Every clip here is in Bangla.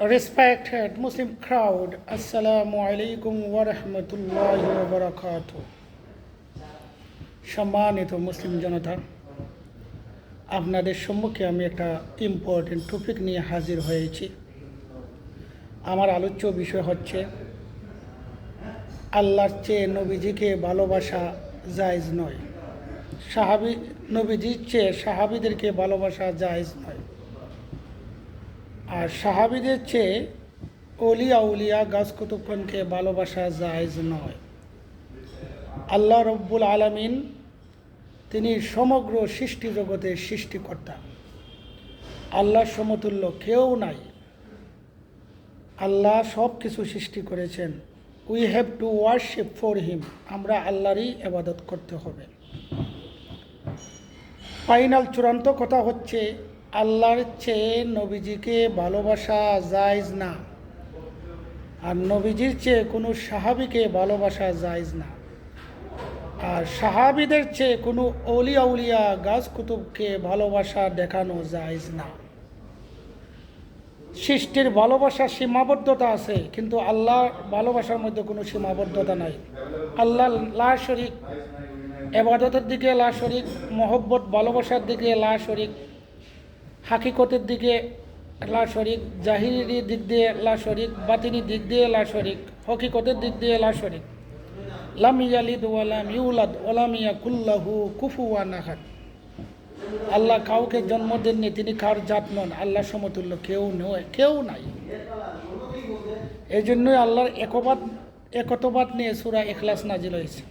Respected Muslim crowd, Assalamu alaikum wa rahmatullahi wa barakatuh. সম্মানিত মুসলিম জনতা, আপনাদের সম্মুখে আমি একটা ইম্পর্টেন্ট টপিক নিয়ে হাজির হয়েছি। আমার আলোচ্য বিষয় হচ্ছে আল্লাহর চেয়ে নবীজিকে ভালোবাসা জায়েজ নয়। নবীজির চেয়ে সাহাবীদেরকে ভালোবাসা জায়েজ নয়। আর সাহাবীদের চেয়ে অলিয়া গাছ কুতুবগণকে ভালোবাসা জায়েজ নয়। আল্লাহ রব্বুল আলামিন তিনি সমগ্র সৃষ্টি জগতের সৃষ্টিকর্তা। আল্লাহর সমতুল্য কেউ নাই। আল্লাহ সব কিছু সৃষ্টি করেছেন। We have to worship for him. আমরা আল্লাহরই ইবাদত করতে হবে। ফাইনাল চূড়ান্ত কথা হচ্ছে আল্লাহর চেয়ে নবীজিকে ভালোবাসা জায়েজ না, আর নবীজির চেয়ে কোনো সাহাবীকে ভালোবাসা জায়েজ না, আর সাহাবীদের চেয়ে কোনো অলিয়া গাছ কুতুবকে ভালোবাসা দেখানো জায়েজ না। সৃষ্টির ভালোবাসার সীমাবদ্ধতা আছে, কিন্তু আল্লাহর ভালোবাসার মধ্যে কোনো সীমাবদ্ধতা নাই। আল্লাহ লা শরীক, ইবাদতের দিকে লা শরীক, মহব্বত ভালোবাসার দিকে লা শরীক, হাকিকতের দিকে লা শরীক, জাহিরি দিক দিয়ে লা শরীক, বাতিনি দিক দিয়ে লা শরীক, হকিকতের দিক দিয়ে লা শরীক। লাম ইয়ালিদ ওয়া লাম ইউলাদ ওয়া লাম ইয়াকুল লাহু কুফুয়ান আহাদ। আল্লাহ কাউকে জন্ম দেননি, তিনি কার জাত নন। আল্লাহ সমতুল্য কেউ নাই। এই জন্যই আল্লাহর একতবাদ নিয়ে সূরা ইখলাস নাজিল হয়েছে,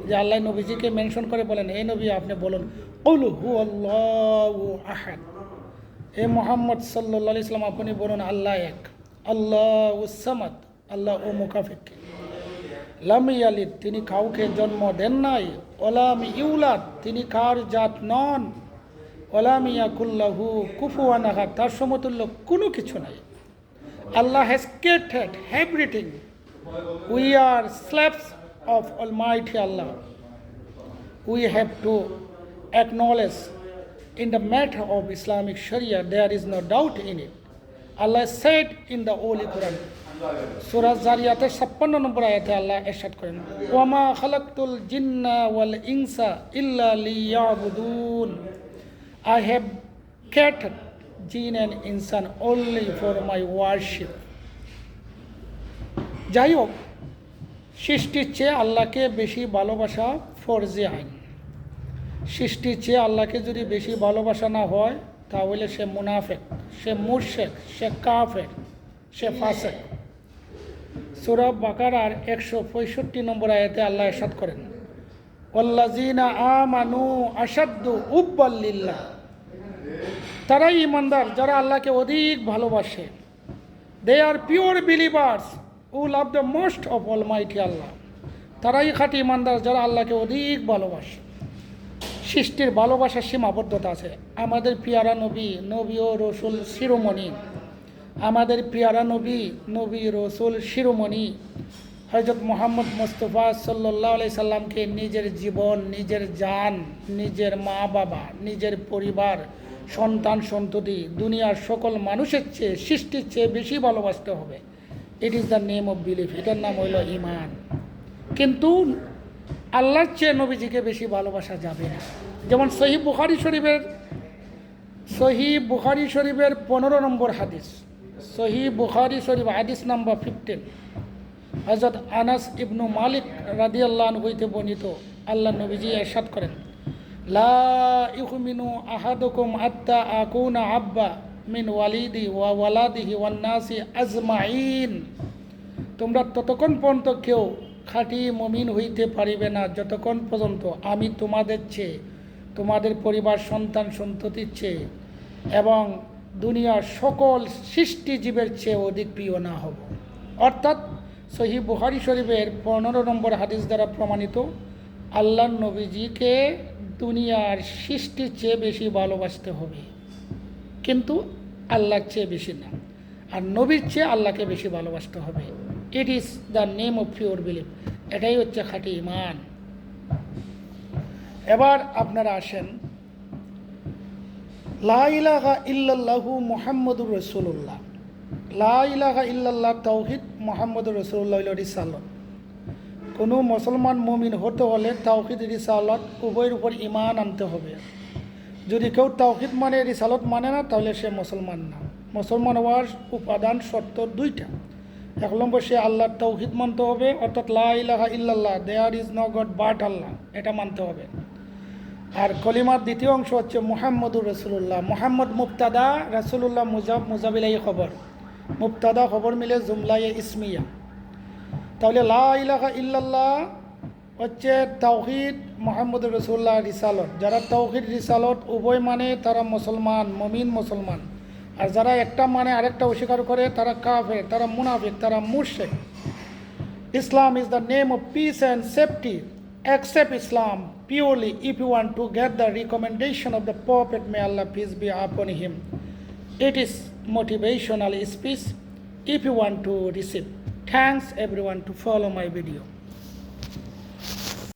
যে আল্লাহ নবীজিকে মেনশন করে বলেন, এই নবী আপনি বলুন কুল হুয়াল্লাহু আহাদ। এ মুহাম্মদ সাল্লাল্লাহু আলাইহি ওয়াসাল্লাম আপনি বলুন আল্লাহ এক, আল্লাহুস সামাদ, আল্লাহ ও মুকাফিক। লাম ইয়ালিদ, তিনি কাউকে জন্ম দেন নাই। ওলাম ইউলাদ, তিনি কার জাত নন। ওলাম ইয়াকুল লাহু কুফুয়ান আহাদ, তার সমতুল্য কোনো কিছু নাই। Allah has created everything. We are slaves of Almighty Allah. We have to acknowledge in the matter of Islamic Sharia there is no doubt in it. Allah said in the Holy Quran, Surah Zariyat 56 নম্বর আয়াতে আল্লাহ ইরশাদ করেন, ওয়ামা খালাকতুল জিন্না ওয়াল ইনসা ইল্লা লিয়াবুদুন। I have created jinn and insan only for my worship. যাই হোক, সৃষ্টির চেয়ে আল্লাহকে বেশি ভালোবাসা ফরজে আইন। সৃষ্টির চেয়ে আল্লাহকে যদি বেশি ভালোবাসা না হয়, তাহলে সে মুনাফিক, সে মুশরিক, সে কাফের, সে ফাসিক। সূরা বাকারার 165 নম্বর আয়াতে আল্লাহ ইরশাদ করেন, ওয়াল্লাযিনা আমানু আশাদ্দু হুব্বাল লিল্লাহ। তারাই ঈমানদার যারা আল্লাহকে অধিক ভালোবাসে। They are pure believers who love the most of Almighty Allah. তারাই খাঁটি ইমানদার যারা আল্লাহকে অধিক ভালোবাসে। সৃষ্টির ভালোবাসার সীমাবদ্ধতা আছে। আমাদের পিয়ারা নবী ও রসুল শিরোমণি। আমাদের পিয়ারা নবী রসুল শিরোমণি হযরত মুহাম্মদ মুস্তাফা সাল্লাল্লাহু আলাইহি সাল্লামকে নিজের জীবন, নিজের জান, নিজের মা বাবা, নিজের পরিবার, সন্তান সন্ততি, দুনিয়ার সকল মানুষের চেয়ে, সৃষ্টির চেয়ে বেশি ভালোবাসতে হবে। It is the name of belief. এটার নাম হইল ইমান। কিন্তু আল্লাহর চেয়ে নবীজিকে বেশি ভালোবাসা যাবে না। যেমন সহিহ বুখারী শরীফের 15 নম্বর হাদিস, সহিহ বুখারী শরীফ হাদিস নাম্বার 15, হযরত আনাস ইবনু মালিক রাদিয়াল্লাহু আনহু হইতে বর্ণিত, আল্লাহ নবীজি ইরশাদ করেন, লা ইউমিনু আহাদুকুম হাত্তা আকুনা আব্বা মিন ওয়ালিদি ওয়া ওয়ালাদিহি ওয়ান নাসি আজমাইন। তোমরা ততক্ষণ পর্যন্ত কেউ খাঁটি মুমিন হইতে পারিবে না যতক্ষণ পর্যন্ত আমি তোমাদের চেয়ে, তোমাদের পরিবার, সন্তান সন্ততির চেয়ে এবং দুনিয়ার সকল সৃষ্টিজীবের চেয়ে অধিক প্রিয় না হব। অর্থাৎ সহিহ বুখারী শরীফের 15 নম্বর হাদিস দ্বারা প্রমাণিত, আল্লাহ নবীজিকে দুনিয়ার সৃষ্টির চেয়ে বেশি ভালোবাসতে হবে, কিন্তু আল্লাহর চেয়ে বেশি না। আর নবীর চেয়ে আল্লাহকে বেশি ভালোবাসতে হবে। It is the name of pure belief. এটাই হচ্ছে খাঁটি ইমান। এবার আপনারা আসেন, লা ইলাহা ইল্লাল্লাহু মুহাম্মাদুর রাসূলুল্লাহ। লা ইলাহা ইল্লাল্লাহ তাওহীদ মুহাম্মদুর রাসূলুল্লাহ রিসালাত। কোনো মুসলমান মুমিন হতে হলে তাওহীদ রিসালাত উভয়ের উপর ঈমান আনতে হবে। যদি কেউ তাওহীদ মানে রিসালাত মানে না, তাহলে সে মুসলমান না। মুসলমান হওয়ার উপাদান শর্ত দুইটা। এক নম্বর, সে আল্লাহর তাওহীদ মানতে হবে, অর্থাৎ লা ইলাহা ইল্লাল্লাহ, there is no god but Allah, এটা মানতে হবে। আর কলিমার দ্বিতীয় অংশ হচ্ছে মুহাম্মদুর রাসূলুল্লাহ। মুহাম্মদ মুবতাদা, রাসূলুল্লাহ মুজাবিলাই খবর। মুবতাদা খবর মিলে জুমলায়ে ইসমিয়া। তাহলে লা ইলাহা ইল্লাল্লাহ হচ্ছে তাওহীদ, মুহাম্মদুর রাসূলুল্লাহ রিসালত। যারা তাওহীদ রিসালত উভয় মানে তারা মুসলমান, মুমিন মুসলমান। আর যারা একটা মানে আরেকটা অস্বীকার করে তারা কাফের, তারা মুনাফিক, তারা মুশরিক। Islam is the name of peace and safety. Accept Islam purely if you want to get the recommendation of the Prophet, may Allah peace be upon him. It is motivational speech if you want to receive. Thanks everyone to follow my video.